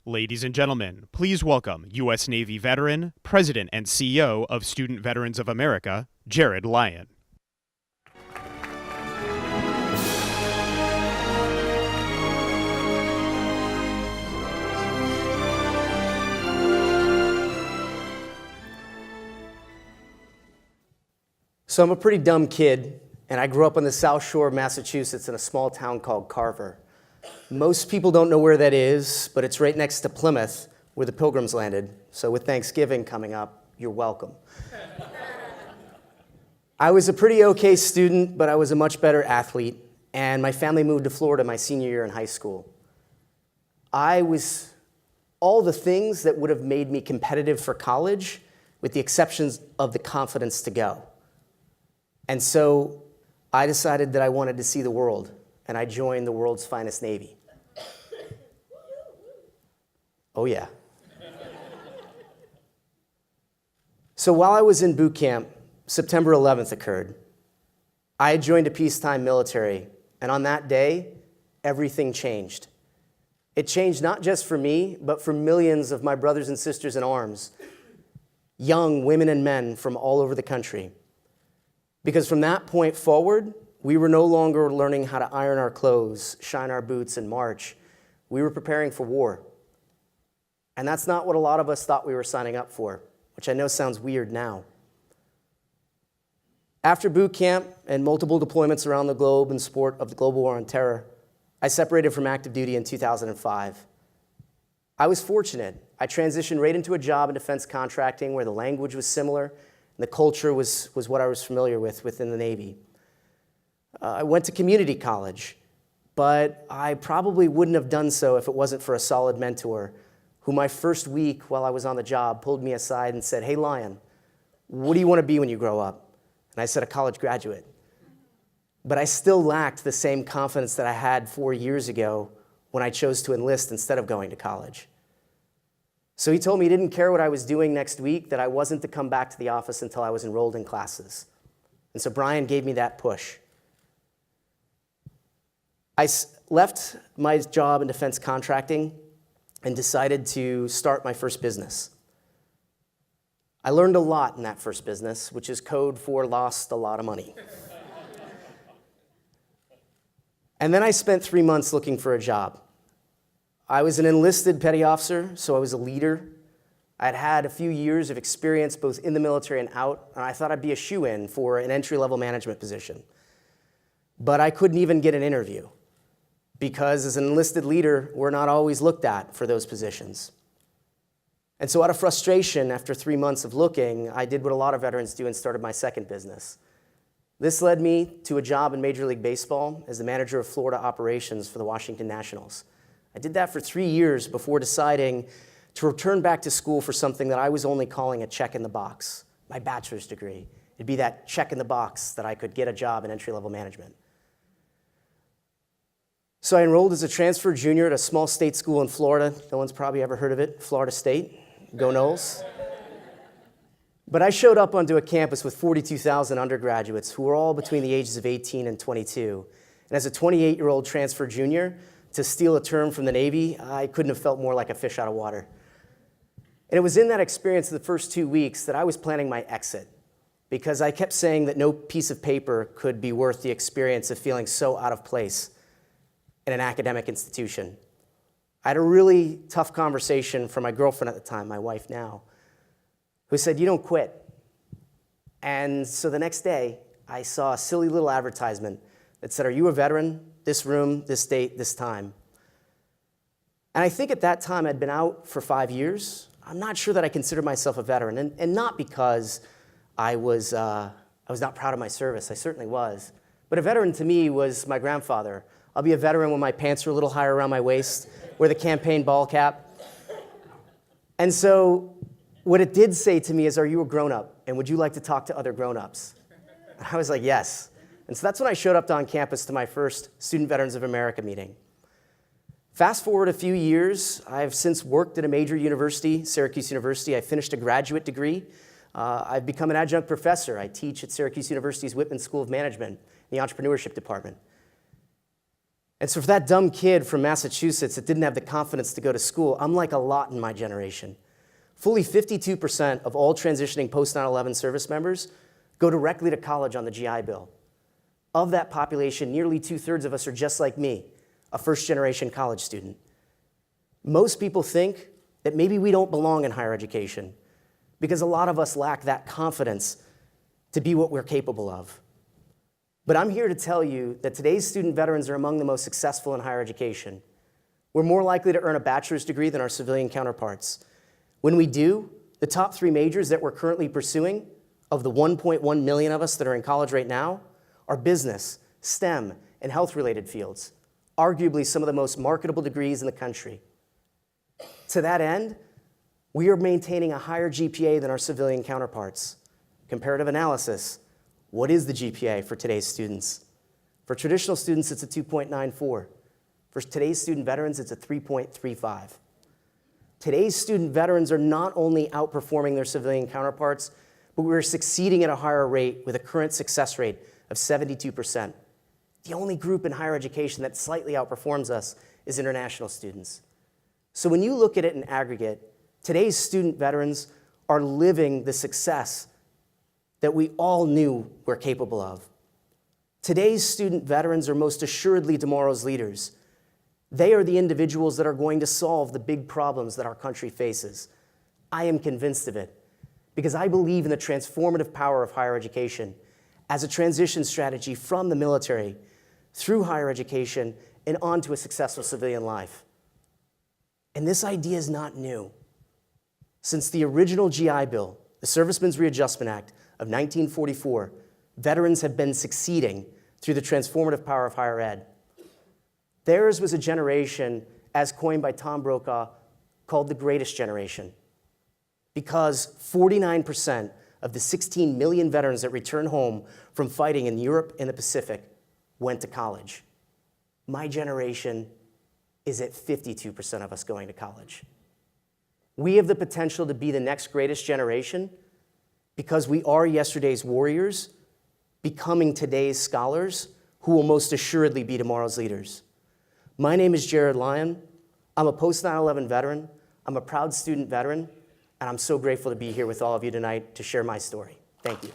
Ladies and gentlemen, please welcome U.S. Navy veteran, President and CEO of Student Veterans of America, Jared Lyon. So I'm a pretty dumb kid, and I grew up on the South Shore of Massachusetts in a small town called Carver. Most people don't know where that is, but it's right next to Plymouth, where the Pilgrims landed. So with Thanksgiving coming up, you're welcome. I was a pretty okay student, but I was a much better athlete, and my family moved to Florida my senior year in high school. I was all the things that would have made me competitive for college, with the exceptions of the confidence to go. And so I decided that I wanted to see the world, and I joined the world's finest Navy. Oh yeah. So while I was in boot camp, September 11th occurred. I had joined a peacetime military, and on that day, everything changed. It changed not just for me, but for millions of my brothers and sisters in arms, young women and men from all over the country. Because from that point forward, we were no longer learning how to iron our clothes, shine our boots, and march. We were preparing for war. And that's not what a lot of us thought we were signing up for, which I know sounds weird now. After boot camp and multiple deployments around the globe in support of the global war on terror, I separated from active duty in 2005. I was fortunate. I transitioned right into a job in defense contracting where the language was similar, and the culture was what I was familiar with within the Navy. I went to community college, but I probably wouldn't have done so if it wasn't for a solid mentor who my first week while I was on the job pulled me aside and said, "Hey, Lyon, what do you want to be when you grow up?" And I said, "A college graduate." But I still lacked the same confidence that I had 4 years ago when I chose to enlist instead of going to college. So he told me he didn't care what I was doing next week, that I wasn't to come back to the office until I was enrolled in classes. And so Brian gave me that push. I left my job in defense contracting and decided to start my first business. I learned a lot in that first business, which is code for lost a lot of money. And then I spent 3 months looking for a job. I was an enlisted petty officer, so I was a leader. I'd had a few years of experience both in the military and out, and I thought I'd be a shoo-in for an entry-level management position. But I couldn't even get an interview because as an enlisted leader, we're not always looked at for those positions. And so out of frustration, after 3 months of looking, I did what a lot of veterans do and started my second business. This led me to a job in Major League Baseball as the manager of Florida operations for the Washington Nationals. I did that for 3 years before deciding to return back to school for something that I was only calling a check in the box, my bachelor's degree. It'd be that check in the box that I could get a job in entry-level management. So I enrolled as a transfer junior at a small state school in Florida. No one's probably ever heard of it, Florida State. Go Noles. But I showed up onto a campus with 42,000 undergraduates who were all between the ages of 18 and 22. And as a 28-year-old transfer junior, to steal a term from the Navy, I couldn't have felt more like a fish out of water. And it was in that experience of the first 2 weeks that I was planning my exit, because I kept saying that no piece of paper could be worth the experience of feeling so out of place in an academic institution. I had a really tough conversation from my girlfriend at the time, my wife now, who said, "You don't quit." And so the next day, I saw a silly little advertisement that said, "Are you a veteran? This room, this date, this time." And I think at that time I'd been out for 5 years. I'm not sure that I considered myself a veteran, and not because I was not proud of my service. I certainly was. But a veteran to me was my grandfather. I'll be a veteran when my pants are a little higher around my waist, wear the campaign ball cap. And so what it did say to me is, "Are you a grown-up? And would you like to talk to other grown-ups?" And I was like, "Yes." And so that's when I showed up on campus to my first Student Veterans of America meeting. Fast forward a few years, I've since worked at a major university, Syracuse University. I finished a graduate degree. I've become an adjunct professor. I teach at Syracuse University's Whitman School of Management, in the entrepreneurship department. And so for that dumb kid from Massachusetts that didn't have the confidence to go to school, I'm like a lot in my generation. Fully 52% of all transitioning post 9/11 service members go directly to college on the GI Bill. Of that population, nearly 2/3 of us are just like me, a first-generation college student. Most people think that maybe we don't belong in higher education because a lot of us lack that confidence to be what we're capable of. But I'm here to tell you that today's student veterans are among the most successful in higher education. We're more likely to earn a bachelor's degree than our civilian counterparts. When we do, the top 3 majors that we're currently pursuing, of the 1.1 million of us that are in college right now, are business, STEM, and health-related fields, arguably some of the most marketable degrees in the country. To that end, we are maintaining a higher GPA than our civilian counterparts. Comparative analysis: what is the GPA for today's students? For traditional students, it's a 2.94. For today's student veterans, it's a 3.35. Today's student veterans are not only outperforming their civilian counterparts, but we're succeeding at a higher rate with a current success rate of 72%. The only group in higher education that slightly outperforms us is international students. So when you look at it in aggregate, today's student veterans are living the success that we all knew we're capable of. Today's student veterans are most assuredly tomorrow's leaders. They are the individuals that are going to solve the big problems that our country faces. I am convinced of it because I believe in the transformative power of higher education as a transition strategy from the military through higher education and onto a successful civilian life. And this idea is not new. Since the original GI Bill, the Servicemen's Readjustment Act of 1944, veterans have been succeeding through the transformative power of higher ed. Theirs was a generation, as coined by Tom Brokaw, called the greatest generation, because 49% of the 16 million veterans that returned home from fighting in Europe and the Pacific went to college. My generation is at 52% of us going to college. We have the potential to be the next greatest generation because we are yesterday's warriors, becoming today's scholars who will most assuredly be tomorrow's leaders. My name is Jared Lyon. I'm a post 9/11 veteran. I'm a proud student veteran, and I'm so grateful to be here with all of you tonight to share my story. Thank you.